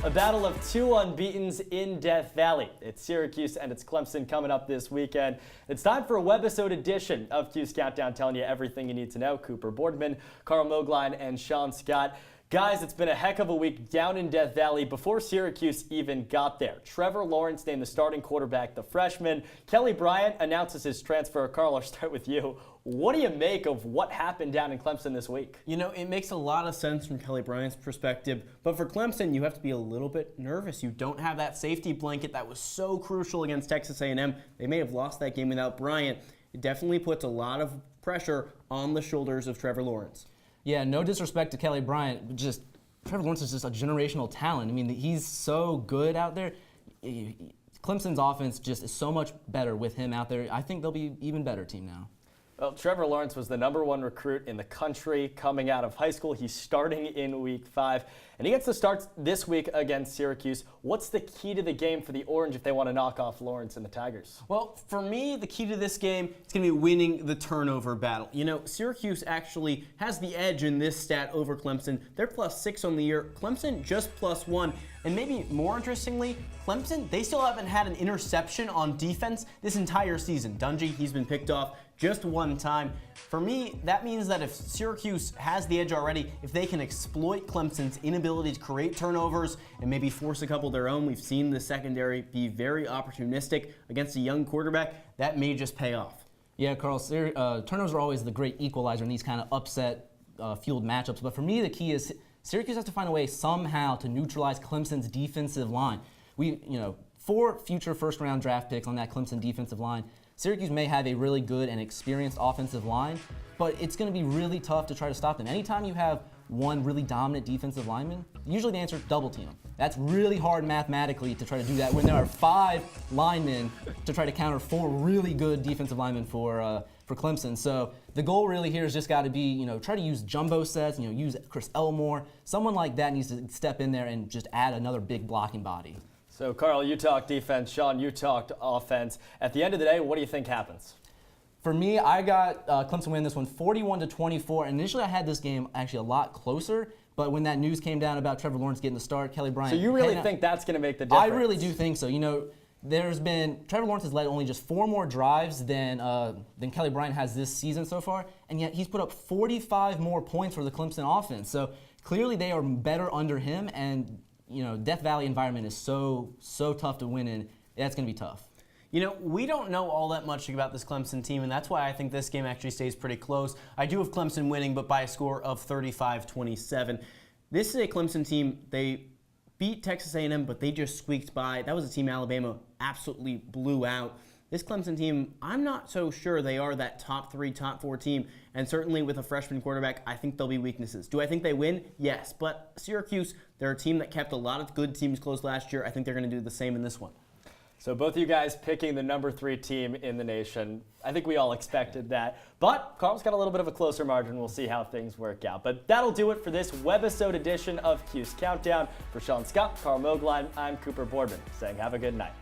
A battle of two unbeatens in Death Valley. It's Syracuse and it's Clemson coming up this weekend. It's time for a webisode edition of Cuse Countdown, telling you everything you need to know. Cooper Boardman, Karl Moeglein, and Sean Scott. Guys, it's been a heck of a week down in Death Valley before Syracuse even got there. Trevor Lawrence named the starting quarterback the freshman. Kelly Bryant announces his transfer. Karl, I'll start with you. What do you make of what happened down in Clemson this week? You know, it makes a lot of sense from Kelly Bryant's perspective, but for Clemson, you have to be a little bit nervous. You don't have that safety blanket that was so crucial against Texas A&M. They may have lost that game without Bryant. It definitely puts a lot of pressure on the shoulders of Trevor Lawrence. Yeah, no disrespect to Kelly Bryant, just Trevor Lawrence is just a generational talent. I mean, he's so good out there. Clemson's offense just is so much better with him out there. I think they'll be an even better team now. Well, Trevor Lawrence was the #1 recruit in the country coming out of high school. He's starting in week 5, and he gets the start this week against Syracuse. What's the key to the game for the Orange if they want to knock off Lawrence and the Tigers? Well, for me, the key to this game is going to be winning the turnover battle. You know, Syracuse actually has the edge in this stat over Clemson. They're +6 on the year. Clemson just +1. And maybe more interestingly, Clemson, they still haven't had an interception on defense this entire season. Dungy, he's been picked off just one time. For me, that means that if Syracuse has the edge already, if they can exploit Clemson's inability to create turnovers and maybe force a couple of their own, we've seen the secondary be very opportunistic against a young quarterback, that may just pay off. Yeah, Karl, turnovers are always the great equalizer in these kind of upset-fueled matchups. But for me, the key is Syracuse has to find a way somehow to neutralize Clemson's defensive line. 4 future first-round draft picks on that Clemson defensive line. Syracuse may have a really good and experienced offensive line, but it's going to be really tough to try to stop them. Anytime you have one really dominant defensive lineman, usually the answer is double team them. That's really hard mathematically to try to do that when there are 5 linemen to try to counter 4 really good defensive linemen for Clemson. So the goal really here has just got to be, try to use jumbo sets, use Chris Elmore. Someone like that needs to step in there and just add another big blocking body. So, Karl, you talked defense. Sean, you talked offense. At the end of the day, what do you think happens? For me, I got Clemson winning this one 41-24. Initially, I had this game actually a lot closer, but when that news came down about Trevor Lawrence getting the start, Kelly Bryant. So you really think that's going to make the difference? I really do think so. Trevor Lawrence has led only just 4 more drives than Kelly Bryant has this season so far, and yet he's put up 45 more points for the Clemson offense. So clearly they are better under him, and Death Valley environment is so tough to win in. That's going to be tough. We don't know all that much about this Clemson team, and that's why I think this game actually stays pretty close. I do have Clemson winning, but by a score of 35-27. This is a Clemson team. They beat Texas A&M, but they just squeaked by. That was a team Alabama absolutely blew out. This Clemson team, I'm not so sure they are that top 3, top 4 team, and certainly with a freshman quarterback, I think there'll be weaknesses. Do I think they win? Yes, but Syracuse, they're a team that kept a lot of good teams close last year. I think they're going to do the same in this one. So both of you guys picking the #3 team in the nation. I think we all expected that. But Karl's got a little bit of a closer margin. We'll see how things work out. But that'll do it for this webisode edition of Cuse Countdown. For Sean Scott, Karl Moeglein, I'm Cooper Boardman, saying have a good night.